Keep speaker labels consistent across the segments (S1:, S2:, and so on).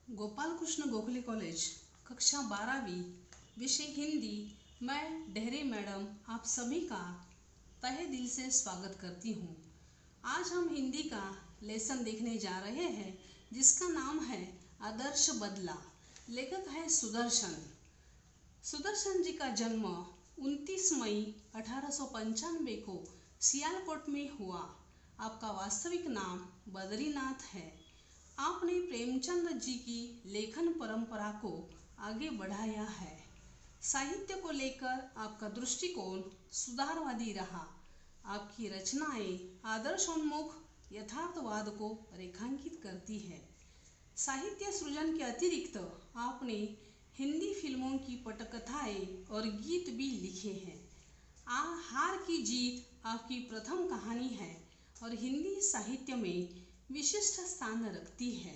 S1: Gopal Krishna Gokhale college कक्षा 12वीं विषय हिंदी। मैं डेहरी मैडम आप सभी का तहे दिल से स्वागत करती हूँ। आज हम हिंदी का लेसन देखने जा रहे हैं जिसका नाम है आदर्श बदला। लेखक है सुदर्शन। सुदर्शन जी का जन्म 29 मई 1895 को सियालकोट में हुआ। आपका वास्तविक नाम बद्रीनाथ है। आपने प्रेमचंद जी की लेखन परंपरा को आगे बढ़ाया है। साहित्य को लेकर आपका दृष्टिकोण सुधारवादी रहा। आपकी रचनाएं आदर्शोन्मुख यथार्थवाद को रेखांकित करती है। साहित्य सृजन के अतिरिक्त आपने हिंदी फिल्मों की पटकथाएं और गीत भी लिखे हैं। हार की जीत आपकी प्रथम कहानी है और हिंदी साहित्य में विशिष्ट स्थान रखती है।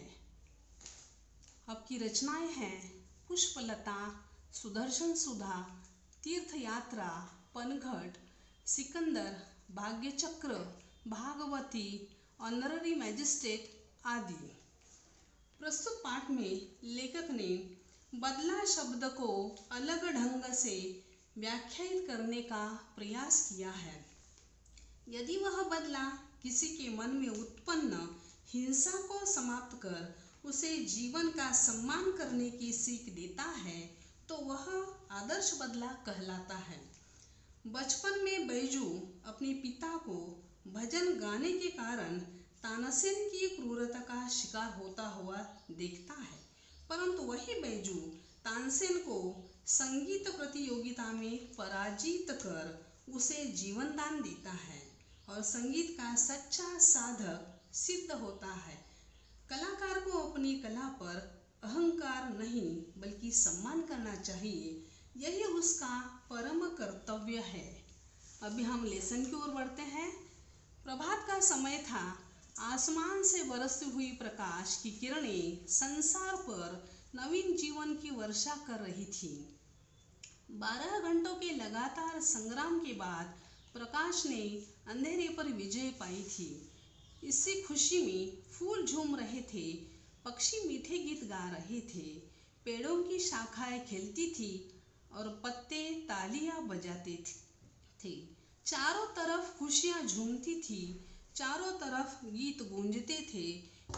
S1: आपकी रचनाएं हैं पुष्पलता, सुदर्शन सुधा, तीर्थ यात्रा, पनघट, सिकंदर, भाग्यचक्र, भागवती, ऑनररी मैजिस्ट्रेट आदि। प्रस्तुत पाठ में लेखक ने बदला शब्द को अलग ढंग से व्याख्यायित करने का प्रयास किया है। यदि वह बदला किसी के मन में उत्पन्न हिंसा को समाप्त कर उसे जीवन का सम्मान करने की सीख देता है तो वह आदर्श बदला कहलाता है। बचपन में बैजू अपने पिता को भजन गाने के कारण तानसेन की क्रूरता का शिकार होता हुआ देखता है, परंतु वही बैजू तानसेन को संगीत प्रतियोगिता में पराजित कर उसे जीवन दान देता है और संगीत का सच्चा साधक सिद्ध होता है। कलाकार को अपनी कला पर अहंकार नहीं बल्कि सम्मान करना चाहिए, यही उसका परम कर्तव्य है। अभी हम लेसन की ओर बढ़ते हैं। प्रभात का समय था। आसमान से बरसती हुई प्रकाश की किरणें संसार पर नवीन जीवन की वर्षा कर रही थी। 12 घंटों के लगातार संग्राम के बाद प्रकाश ने अंधेरे पर विजय पाई थी। इसी खुशी में फूल झूम रहे थे, पक्षी मीठे गीत गा रहे थे, पेड़ों की शाखाएं खिलती थी और पत्ते तालियां बजाते थे। चारों तरफ खुशियां झूमती थी, चारों तरफ गीत गूंजते थे।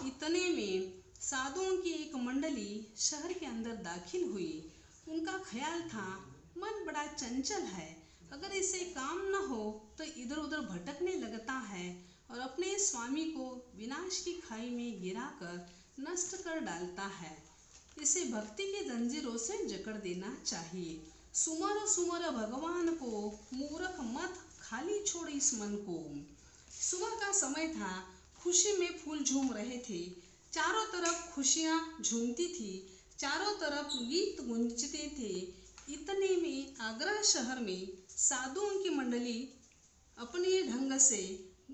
S1: इतने में साधुओं की एक मंडली शहर के अंदर दाखिल हुई। उनका ख्याल था, मन बड़ा चंचल है, अगर इसे काम न हो तो इधर उधर भटकने लगता है और अपने स्वामी को विनाश की खाई में गिराकर नष्ट कर डालता है। इसे भक्ति की जंजीरों से जकड़ देना चाहिए। सुमर सुमर भगवान को, मूर्ख मत खाली छोड़ इस मन को। सुबह का समय था। खुशी में फूल झूम रहे थे, चारों तरफ खुशियां झूमती थी, चारों तरफ गीत गूंजते थे। इतने में आगरा शहर में साधुओं की मंडली अपने ढंग से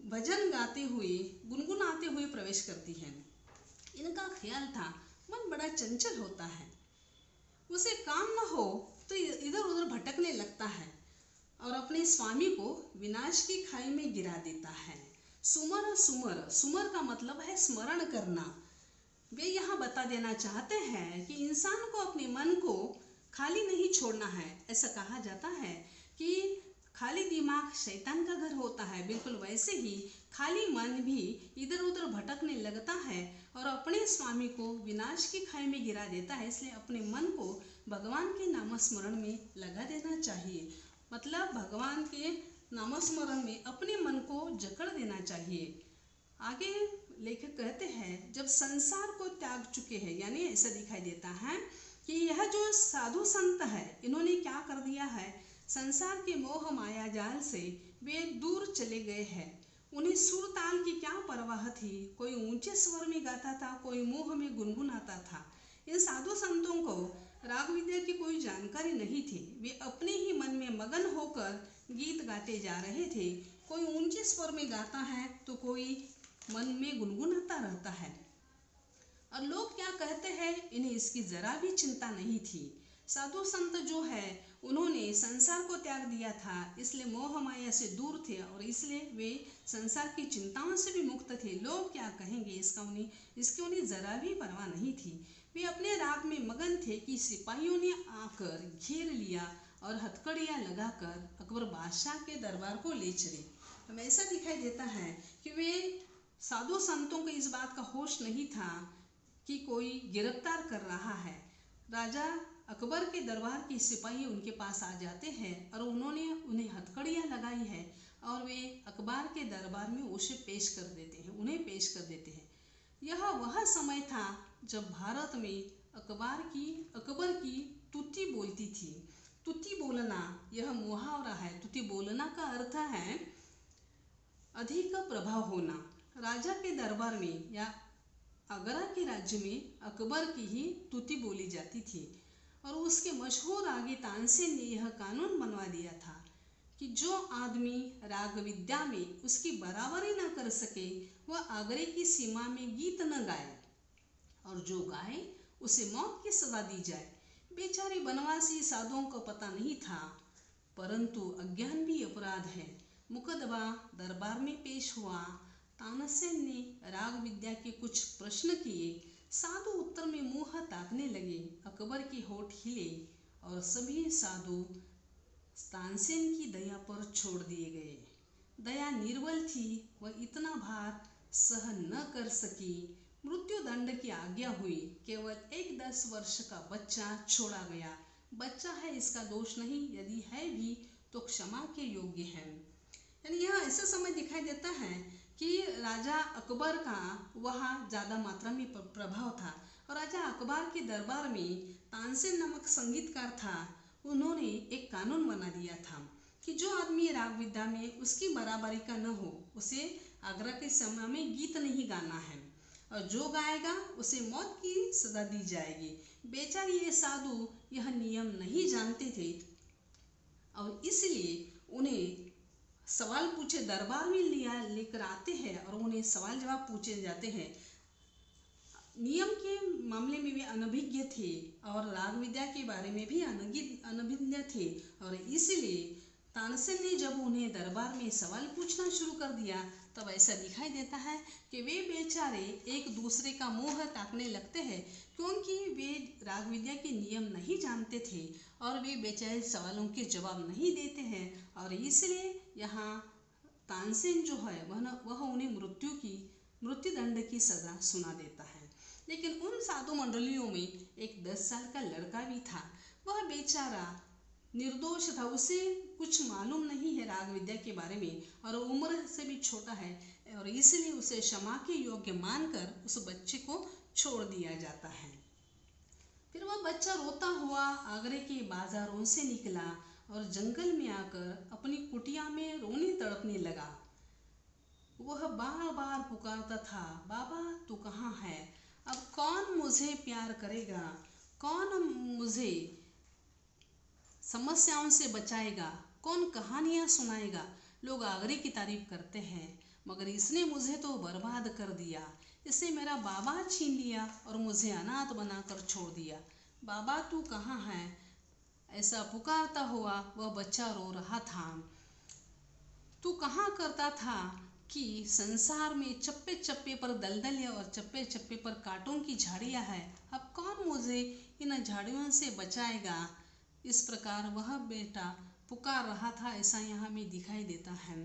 S1: भजन गाते हुए गुनगुनाते हुए प्रवेश करती है। इनका ख्याल था, मन बड़ा चंचल होता है, उसे काम न हो तो इधर उधर भटकने लगता है और अपने स्वामी को विनाश की खाई में गिरा देता है। सुमर सुमर, सुमर का मतलब है स्मरण करना। वे यहाँ बता देना चाहते हैं कि इंसान को अपने मन को खाली नहीं छोड़ना है। ऐसा कहा जाता है कि खाली दिमाग शैतान का घर होता है, बिल्कुल वैसे ही खाली मन भी इधर उधर भटकने लगता है और अपने स्वामी को विनाश की खाई में गिरा देता है। इसलिए अपने मन को भगवान के नामस्मरण में लगा देना चाहिए। मतलब भगवान के नामस्मरण में अपने मन को जकड़ देना चाहिए। आगे लेखक कहते हैं, जब संसार को त्याग चुके हैं, यानी ऐसा दिखाई देता है कि यह जो साधु संत है इन्होंने क्या कर दिया है, संसार के मोह माया जाल से वे दूर चले गए हैं। उन्हें सुर ताल की क्या परवाह थी। कोई ऊंचे स्वर में गाता था, कोई मुंह में गुनगुनाता था। इन साधु संतों को राग विद्या की कोई जानकारी नहीं थी। वे अपने ही मन में मगन होकर गीत गाते जा रहे थे। कोई ऊंचे स्वर में गाता है तो कोई मन में गुनगुनाता रहता है और लोग क्या कहते हैं इन्हें इसकी जरा भी चिंता नहीं थी। साधु संत जो है उन्होंने संसार को त्याग दिया था, इसलिए मोह माया से दूर थे और इसलिए वे संसार की चिंताओं से भी मुक्त थे। लोग क्या कहेंगे इसकी उन्हें जरा भी परवाह नहीं थी। वे अपने राग में मगन थे कि सिपाहियों ने आकर घेर लिया और हथकड़ियाँ लगाकर अकबर बादशाह के दरबार को ले चले। हमें ऐसा दिखाई देता है कि वे साधु संतों को इस बात का होश नहीं था कि कोई गिरफ्तार कर रहा है। राजा अकबर के दरबार के सिपाही उनके पास आ जाते हैं और उन्होंने उन्हें हथकड़ियाँ लगाई है और वे अकबर के दरबार में उन्हें पेश कर देते हैं। यह वह समय था जब भारत में अकबर की तुति बोलती थी। तुति बोलना यह मुहावरा है। तुति बोलना का अर्थ है अधिक प्रभाव होना। राजा के दरबार में या आगरा के राज्य में अकबर की ही तुति बोली जाती थी और उसके मशहूर रागी तानसेन ने यह कानून बनवा दिया था कि जो आदमी राग विद्या में उसकी बराबरी न कर सके वह आगरे की सीमा में गीत न गाए और जो गाए उसे मौत की सजा दी जाए। बेचारे बनवासी साधुओं को पता नहीं था, परंतु अज्ञान भी अपराध है। मुकदमा दरबार में पेश हुआ। तानसेन ने राग विद्या के कुछ प्रश्न किए। साधु उत्तर में मुंह ताकने लगे। अकबर के होठ हिले और सभी साधु तानसेन की दया पर छोड़ दिए गए। दया निर्बल थी, वह इतना भार सहन न कर सकी। मृत्यु दंड की आज्ञा हुई। केवल एक 10 वर्ष का बच्चा छोड़ा गया। बच्चा है, इसका दोष नहीं, यदि है भी तो क्षमा के योग्य है। यानी यह ऐसा समय दिखाई देता है कि राजा अकबर का वहाँ ज़्यादा मात्रा में प्रभाव था और राजा अकबर के दरबार में तानसेन नामक संगीतकार था। उन्होंने एक कानून बना दिया था कि जो आदमी राग विद्या में उसकी बराबरी का न हो उसे आगरा के समय में गीत नहीं गाना है और जो गाएगा उसे मौत की सजा दी जाएगी। बेचारे ये साधु यह नियम नहीं जानते थे और इसलिए उन्हें सवाल पूछे दरबार में लेकर आते हैं और उन्हें सवाल जवाब पूछे जाते हैं। नियम के मामले में वे अनभिज्ञ थे और राग विद्या के बारे में भी अनभिज्ञ थे और इसलिए तानसेन ने जब उन्हें दरबार में सवाल पूछना शुरू कर दिया तब ऐसा दिखाई देता है कि वे बेचारे एक दूसरे का मुंह ताकने लगते हैं, क्योंकि वे राग विद्या के नियम नहीं जानते थे और वे बेचारे सवालों के जवाब नहीं देते हैं और इसलिए यहाँ तानसेन जो है वह उन्हें मृत्यु दंड की सजा सुना देता है। लेकिन उन साधु मंडलियों में एक 10 साल का लड़का भी था। वह बेचारा निर्दोष था, उसे कुछ मालूम नहीं है राग विद्या के बारे में और उम्र से भी छोटा है और इसलिए उसे क्षमा के योग्य मानकर उस बच्चे को छोड़ दिया जाता है। फिर वह बच्चा रोता हुआ आगरे के बाजारों से निकला और जंगल में आकर अपनी कुटिया में रोने तड़पने लगा। वह बार बार पुकारता था, बाबा तू कहाँ है? अब कौन मुझे प्यार करेगा? कौन मुझे समस्याओं से बचाएगा? कौन कहानियाँ सुनाएगा? लोग आगरे की तारीफ करते हैं, मगर इसने मुझे तो बर्बाद कर दिया। इसने मेरा बाबा छीन लिया और मुझे अनाथ बनाकर छोड़ दिया। बाबा तू कहाँ है? ऐसा पुकारता हुआ वह बच्चा रो रहा था। तू कहाँ करता था कि संसार में चप्पे चप्पे पर दलदल है और चप्पे चप्पे पर कांटों की झाड़ियाँ है। अब कौन मुझे इन झाड़ियों से बचाएगा? इस प्रकार वह बेटा पुकार रहा था। ऐसा यहाँ में दिखाई देता है।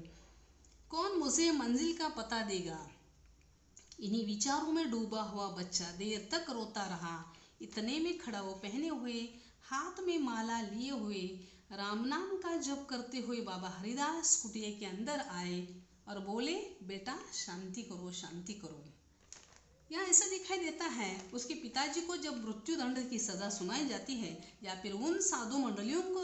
S1: कौन मुझे मंजिल का पता देगा? इन्हीं विचारों में डूबा हुआ बच्चा देर तक रोता रहा। इतने में खड़ा वो पहने हुए हाथ में माला लिए हुए राम नाम का जप करते हुए बाबा हरिदास कुटिया के अंदर आए और बोले, बेटा शांति करो, शांति करो। यहाँ ऐसा दिखाई देता है उसके पिताजी को जब मृत्यु दंड की सज़ा सुनाई जाती है या फिर उन साधु मंडलियों को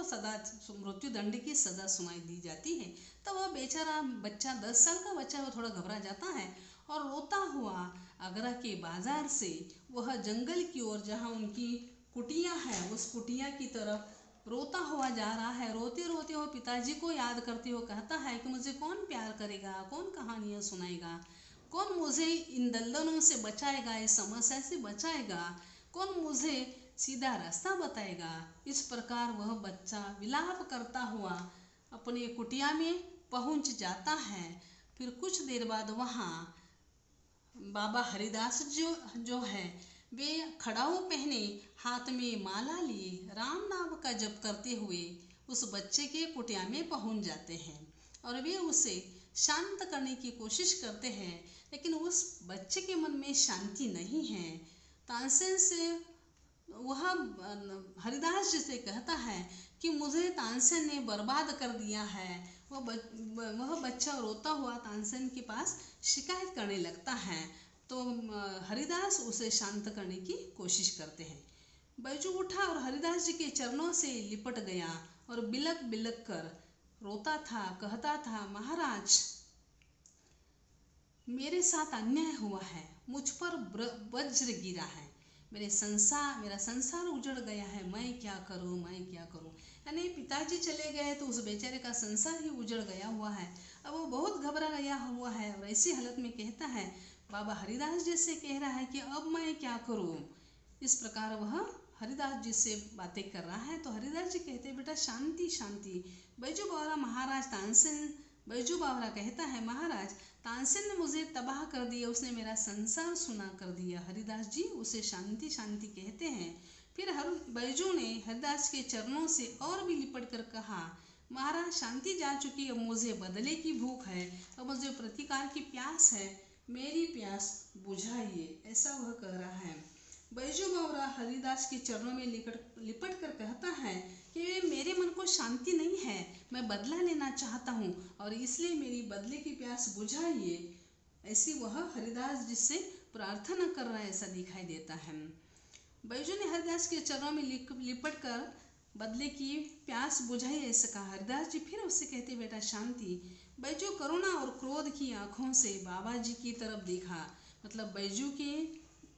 S1: मृत्यु दंड की सज़ा सुनाई दी जाती है तो वह बेचारा बच्चा 10 साल का बच्चा वो थोड़ा घबरा जाता है और रोता हुआ आगरा के बाजार से वह जंगल की ओर जहाँ उनकी कुटिया है उस कुटिया की तरफ रोता हुआ जा रहा है। रोते रोते वो पिताजी को याद करते हुए कहता है कि मुझे कौन प्यार करेगा? कौन कहानियाँ सुनाएगा? कौन मुझे इन दलदलों से बचाएगा? इस समस्या से बचाएगा? कौन मुझे सीधा रास्ता बताएगा। इस प्रकार वह बच्चा विलाप करता हुआ अपने कुटिया में पहुंच जाता है। फिर कुछ देर बाद वहाँ बाबा हरिदास जो है वे खड़ाऊ पहने, हाथ में माला लिए, राम नाम का जप करते हुए उस बच्चे के कुटिया में पहुंच जाते हैं और वे उसे शांत करने की कोशिश करते हैं, लेकिन उस बच्चे के मन में शांति नहीं है। तानसेन से वह हरिदास जी से कहता है कि मुझे तानसेन ने बर्बाद कर दिया है। वह बच्चा रोता हुआ तानसेन के पास शिकायत करने लगता है। तो हरिदास उसे शांत करने की कोशिश करते हैं। बैजू उठा और हरिदास जी के चरणों से लिपट गया और बिलक बिलक कर रोता था, कहता था, महाराज मेरे साथ अन्याय हुआ है, मुझ पर वज्र गिरा है, मेरा संसार उजड़ गया है, मैं क्या करूं, मैं क्या करूं। यानी पिताजी चले गए तो उस बेचारे का संसार ही उजड़ गया हुआ है। अब वो बहुत घबरा गया हुआ है और ऐसी हालत में कहता है, बाबा हरिदास जी से कह रहा है कि अब मैं क्या करूं। इस प्रकार वह हरिदास जी से बातें कर रहा है। तो हरिदास जी कहते हैं, बेटा शांति शांति। बैजू बावरा महाराज तानसेन बैजू बावरा कहता है, महाराज तानसेन ने मुझे तबाह कर दिया, उसने मेरा संसार सुना कर दिया। हरिदास जी उसे शांति शांति कहते हैं। फिर बैजू ने हरिदास के चरणों से और भी लिपट कर कहा, महाराज शांति जा चुकी, अब मुझे बदले की भूख है, अब मुझे प्रतिकार की प्यास है, मेरी प्यास बुझाइए। ऐसा वह कह रहा है। बैजू बावरा हरिदास के चरणों में लिपट कर कहता है कि मेरे मन को शांति नहीं है, मैं बदला लेना चाहता हूँ और इसलिए मेरी बदले की प्यास बुझाइए। ऐसी वह हरिदास जी से प्रार्थना कर रहा है, ऐसा दिखाई देता है। बैजू ने हरिदास के चरणों में लिपट कर बदले की प्यास बुझाई, ऐसा कहा। हरिदास जी फिर उससे कहते, बेटा शांति। बैजू करुणा और क्रोध की आंखों से बाबा जी की तरफ देखा। मतलब बैजू के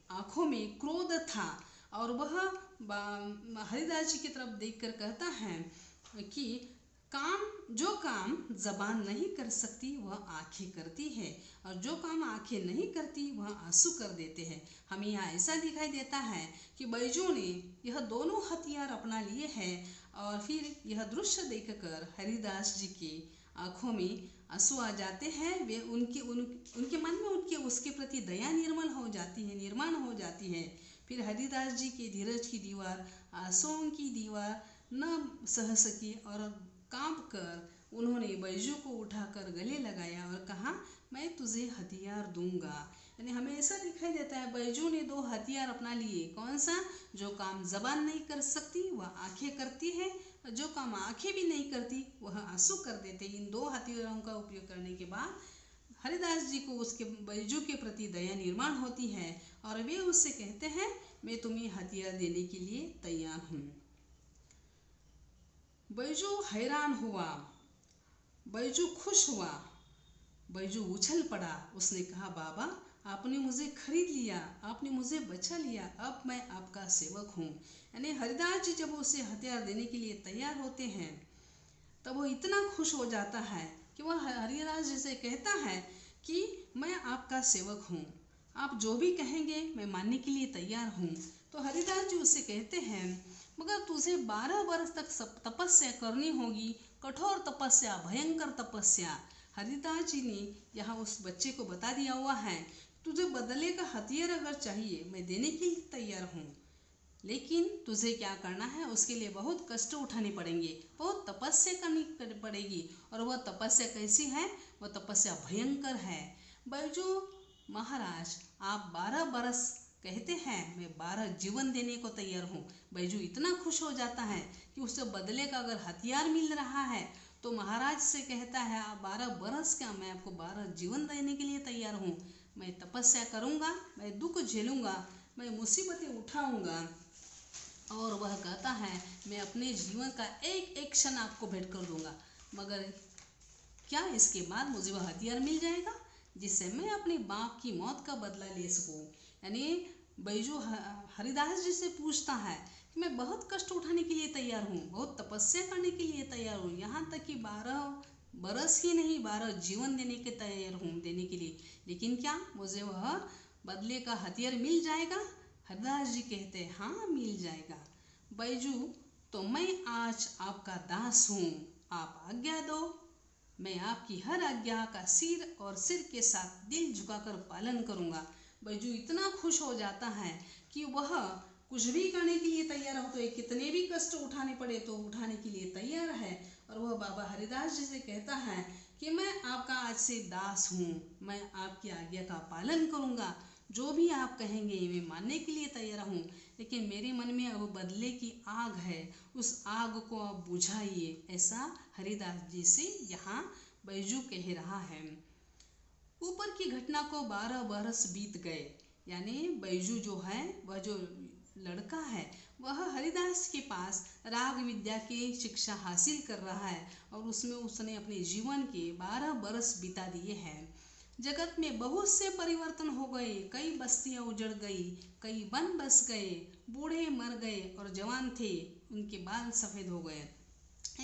S1: आंखों में क्रोध था और वह हरिदास जी की तरफ देखकर कहता है कि जो काम जबान नहीं कर सकती वह आंखें करती है और जो काम आंखें नहीं करती वह आंसू कर देते हैं। हमें यहाँ ऐसा दिखाई देता है कि बैजू ने यह दोनों हथियार अपना लिए हैं और फिर यह दृश्य देखकर हरिदास जी की आंखों में आंसू आ जाते हैं। वे उनके मन में उसके प्रति दया निर्मल हो जाती है, निर्माण हो जाती है। फिर हरिदास जी के धीरज की दीवार, आंसुओं की दीवार न सह सकी और कांप कर उन्होंने बैजू को उठाकर गले लगाया और कहा, मैं तुझे हथियार दूंगा। यानी हमें ऐसा दिखाई देता है बैजू ने दो हथियार अपना लिए। कौन सा? जो काम जबान नहीं कर सकती वह आंखें करती है, जो काम आंखें भी नहीं करती वह आंसू कर देते। इन दो हथियारों का उपयोग करने के बाद हरिदास जी को उसके बैजू के प्रति दया निर्माण होती है और वे उससे कहते हैं, मैं तुम्हें हथियार देने के लिए तैयार हूँ। बैजू हैरान हुआ, बैजू खुश हुआ, बैजू उछल पड़ा। उसने कहा, बाबा आपने मुझे खरीद लिया, आपने मुझे बचा लिया, अब मैं आपका सेवक हूँ। यानी हरिदास जी जब उसे हथियार देने के लिए तैयार होते हैं तब वो इतना खुश हो जाता है कि वह हरिदास जी से कहता है कि मैं आपका सेवक हूँ, आप जो भी कहेंगे मैं मानने के लिए तैयार हूँ। तो हरिदास जी उससे कहते हैं, मगर तुझे 12 वर्ष तक तपस्या करनी होगी, कठोर तपस्या, भयंकर तपस्या। हरिदास जी ने यहाँ उस बच्चे को बता दिया हुआ है, तुझे बदले का हथियार अगर चाहिए मैं देने के लिए तैयार हूँ, लेकिन तुझे क्या करना है, उसके लिए बहुत कष्ट उठाने पड़ेंगे, बहुत तपस्या करनी पड़ेगी। और वह तपस्या कैसी है? वह तपस्या भयंकर है। बैजू महाराज आप 12 बरस कहते हैं, मैं 12 जीवन देने को तैयार हूँ। बैजू इतना खुश हो जाता है कि उससे बदले का अगर हथियार मिल रहा है तो महाराज से कहता है, आप 12 बरस क्या, मैं आपको 12 जीवन देने के लिए तैयार हूँ। मैं तपस्या करूँगा, मैं दुख झेलूँगा, मैं मुसीबतें उठाऊँगा। और वह कहता है, मैं अपने जीवन का एक एक क्षण आपको भेंट कर दूँगा, मगर क्या इसके बाद मुझे वह हथियार मिल जाएगा जिससे मैं अपने बाप की मौत का बदला ले सकूं। यानी बैजू हरिदास जी से पूछता है कि मैं बहुत कष्ट उठाने के लिए तैयार हूँ, बहुत तपस्या करने के लिए तैयार हूँ, यहाँ तक कि 12 बरस ही नहीं 12 जीवन देने के तैयार हूँ देने के लिए, लेकिन क्या मुझे वह बदले का हथियार मिल जाएगा? हरिदास जी कहते हैं हाँ मिल जाएगा। बैजू तो मैं आज आपका दास हूँ, आप आज्ञा दो, मैं आपकी हर आज्ञा का सिर और सिर के साथ दिल झुकाकर पालन करूँगा। बैजू इतना खुश हो जाता है कि वह कुछ भी करने के लिए तैयार हो, तो कितने भी कष्ट उठाने पड़े तो उठाने के लिए तैयार है। और वह बाबा हरिदास जी से कहता है कि मैं आपका आज से दास हूँ, मैं आपकी आज्ञा का पालन करूँगा, जो भी आप कहेंगे मैं मानने के लिए तैयार हूँ, लेकिन मेरे मन में अब बदले की आग है, उस आग को आप बुझाइए। ऐसा हरिदास जी से यहाँ बैजू कह रहा है। ऊपर की घटना को 12 बरस बीत गए, यानी बैजू जो है, वह जो लड़का है, वह हरिदास के पास राग विद्या की शिक्षा हासिल कर रहा है और उसमें उसने अपने जीवन के 12 बरस बिता दिए हैं। जगत में बहुत से परिवर्तन हो गए, कई बस्तियां उजड़ गई, कई वन बस गए, बूढ़े मर गए और जवान थे उनके बाल सफ़ेद हो गए।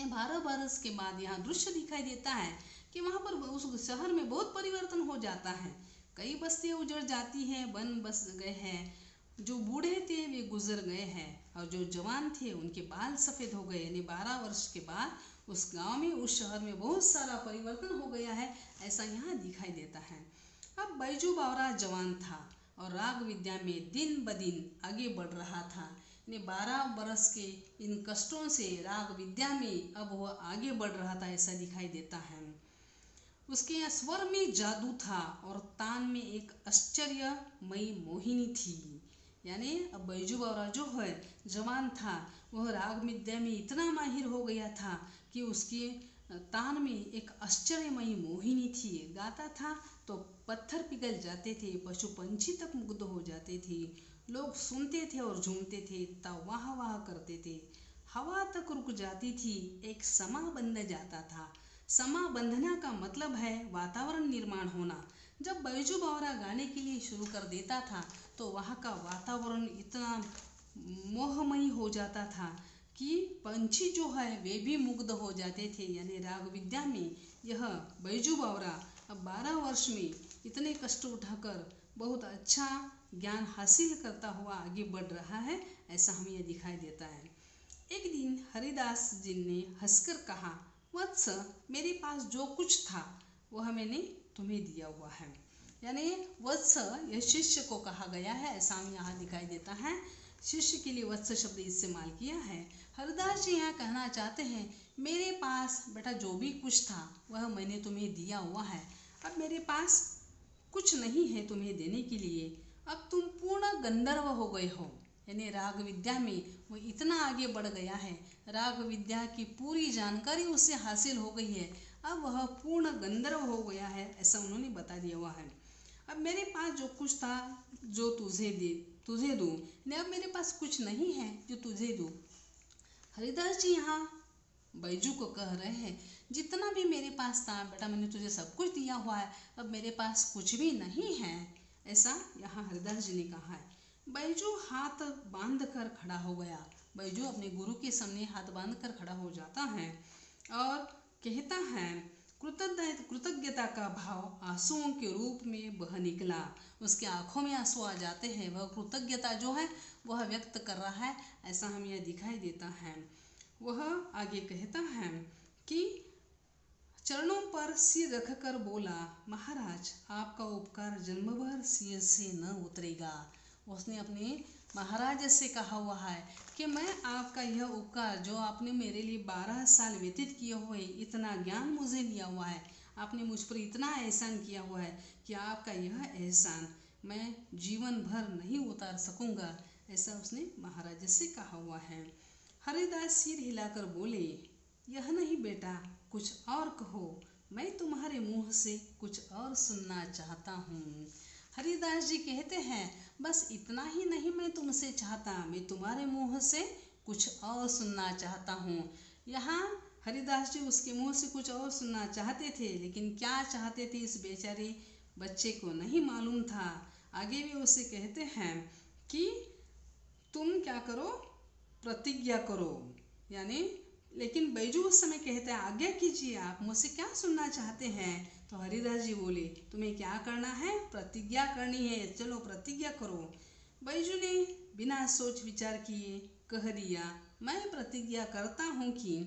S1: 12 बरस के बाद यहाँ दृश्य दिखाई देता है कि वहाँ पर उस शहर में बहुत परिवर्तन हो जाता है। कई बस्तियां उजड़ जाती हैं, वन बस गए हैं, जो बूढ़े थे वे गुजर गए हैं और जो जवान थे उनके बाल सफ़ेद हो गए। यानी 12 वर्ष के बाद उस गांव में, उस शहर में बहुत सारा परिवर्तन हो गया है, ऐसा यहाँ दिखाई देता है। अब बैजू बावरा जवान था और राग विद्या में दिन ब दिन आगे बढ़ रहा था। यानी 12 बरस के इन कष्टों से राग विद्या में अब वह आगे बढ़ रहा था, ऐसा दिखाई देता है। उसके स्वर में जादू था और तान में एक आश्चर्यमयी मोहिनी थी। यानी अब बैजू बावरा जो है जवान था, वह राग विद्या में इतना माहिर हो गया था कि उसके तान में एक आश्चर्यमयी मोहिनी थी। गाता था तो पत्थर पिघल जाते थे, पशु पंछी तक मुग्ध हो जाते थे, लोग सुनते थे और झूमते थे, तब वाह वाह करते थे, हवा तक रुक जाती थी, एक समा बंध जाता था। समा बंधना का मतलब है वातावरण निर्माण होना। जब बैजू बावरा गाने के लिए शुरू कर देता था तो वहाँ का वातावरण इतना मोहमयी हो जाता था कि पंछी जो है वे भी मुग्ध हो जाते थे। यानी राग विद्या में यह बैजू बावरा अब 12 वर्ष में इतने कष्ट उठाकर बहुत अच्छा ज्ञान हासिल करता हुआ आगे बढ़ रहा है, ऐसा हमें यह दिखाई देता है। एक दिन हरिदास जी ने हंसकर कहा, वत्स, मेरे पास जो कुछ था वह मैंने तुम्हें दिया हुआ है। यानी वत्स यह शिष्य को कहा गया है, ऐसा हमें यहाँ दिखाई देता है। शिष्य के लिए वत्स शब्द इस्तेमाल किया है। हरिदास जी यहाँ कहना चाहते हैं, मेरे पास बेटा जो भी कुछ था वह मैंने तुम्हें दिया हुआ है, अब मेरे पास कुछ नहीं है तुम्हें देने के लिए। अब तुम पूर्ण गंधर्व हो गए हो। यानी राग विद्या में वो इतना आगे बढ़ गया है, राग विद्या की पूरी जानकारी उसे हासिल हो गई है, अब वह पूर्ण गंधर्व हो गया है, ऐसा उन्होंने बता दिया हुआ है। अब मेरे पास जो कुछ था जो तुझे दूँ, अब मेरे पास कुछ नहीं है जो तुझे दूँ। हरिदास जी यहाँ बैजू को कह रहे हैं, जितना भी मेरे पास था बेटा मैंने तुझे सब कुछ दिया हुआ है, अब मेरे पास कुछ भी नहीं है, ऐसा यहाँ हरिदास जी ने कहा है। बैजू हाथ बांध कर खड़ा हो गया। बैजू अपने गुरु के सामने हाथ बांध कर खड़ा हो जाता है और कहता है, कृतज्ञता का भाव आंसुओं के रूप में बह निकला। उसके आंखों में आंसू आ जाते हैं, वह कृतज्ञता जो है वह व्यक्त कर रहा है, ऐसा हमें यह दिखाई देता है। वह आगे कहता है कि चरणों पर सिर रखकर बोला, महाराज आपका उपकार जन्म भर सिर से न उतरेगा। उसने अपने महाराज से कहा हुआ है कि मैं आपका यह उपकार जो आपने मेरे लिए 12 साल व्यतीत किए हुए, इतना ज्ञान मुझे दिया हुआ है, आपने मुझ पर इतना एहसान किया हुआ है कि आपका यह एहसान मैं जीवन भर नहीं उतार सकूंगा, ऐसा उसने महाराज से कहा हुआ है। हरिदास सिर हिलाकर बोले, यह नहीं बेटा, कुछ और कहो, मैं तुम्हारे मुंह से कुछ और सुनना चाहता हूँ। हरिदास जी कहते हैं, बस इतना ही नहीं मैं तुमसे चाहता, मैं तुम्हारे मुंह से कुछ और सुनना चाहता हूँ। यहाँ हरिदास जी उसके मुंह से कुछ और सुनना चाहते थे, लेकिन क्या चाहते थे इस बेचारे बच्चे को नहीं मालूम था। आगे भी उसे कहते हैं कि तुम क्या करो, प्रतिज्ञा करो। यानी लेकिन बैजू उस समय कहते हैं, आज्ञा कीजिए, आप मुझसे क्या सुनना चाहते हैं। तो हरिदास जी बोले, तुम्हें क्या करना है, प्रतिज्ञा करनी है, चलो प्रतिज्ञा करो। बैजू ने बिना सोच विचार किए कह दिया, मैं प्रतिज्ञा करता हूँ कि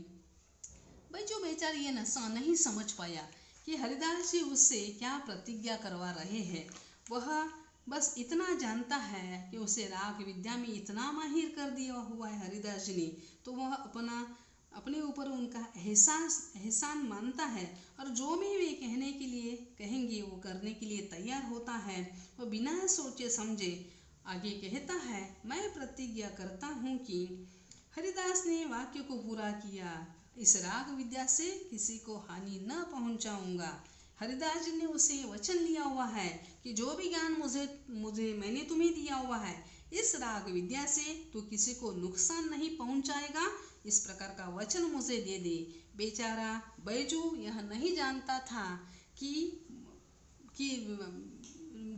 S1: बैजू बेचारा ये नशा नहीं समझ पाया कि हरिदास जी उससे क्या प्रतिज्ञा करवा रहे हैं। वह बस इतना जानता है कि उसे राग विद्या में इतना माहिर कर दिया हुआ है हरिदास जी ने, तो वह अपने ऊपर उनका एहसान मानता है और जो भी वे कहने के लिए कहेंगे वो करने के लिए तैयार होता है। वो बिना सोचे समझे आगे कहता है, मैं प्रतिज्ञा करता हूँ कि हरिदास ने वाक्य को पूरा किया, इस राग विद्या से किसी को हानि न पहुंचाऊंगा। हरिदास जी ने उसे वचन लिया हुआ है कि जो भी ज्ञान मुझे मैंने तुम्हें दिया हुआ है, इस राग विद्या से तू किसी को नुकसान नहीं पहुंचाएगा, इस प्रकार का वचन मुझे दे दे। बेचारा बैजू यह नहीं जानता था कि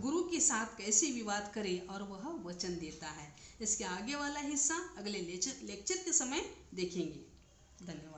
S1: गुरु के साथ कैसे विवाद करे और वह वचन देता है। इसके आगे वाला हिस्सा अगले लेक्चर के समय देखेंगे। धन्यवाद।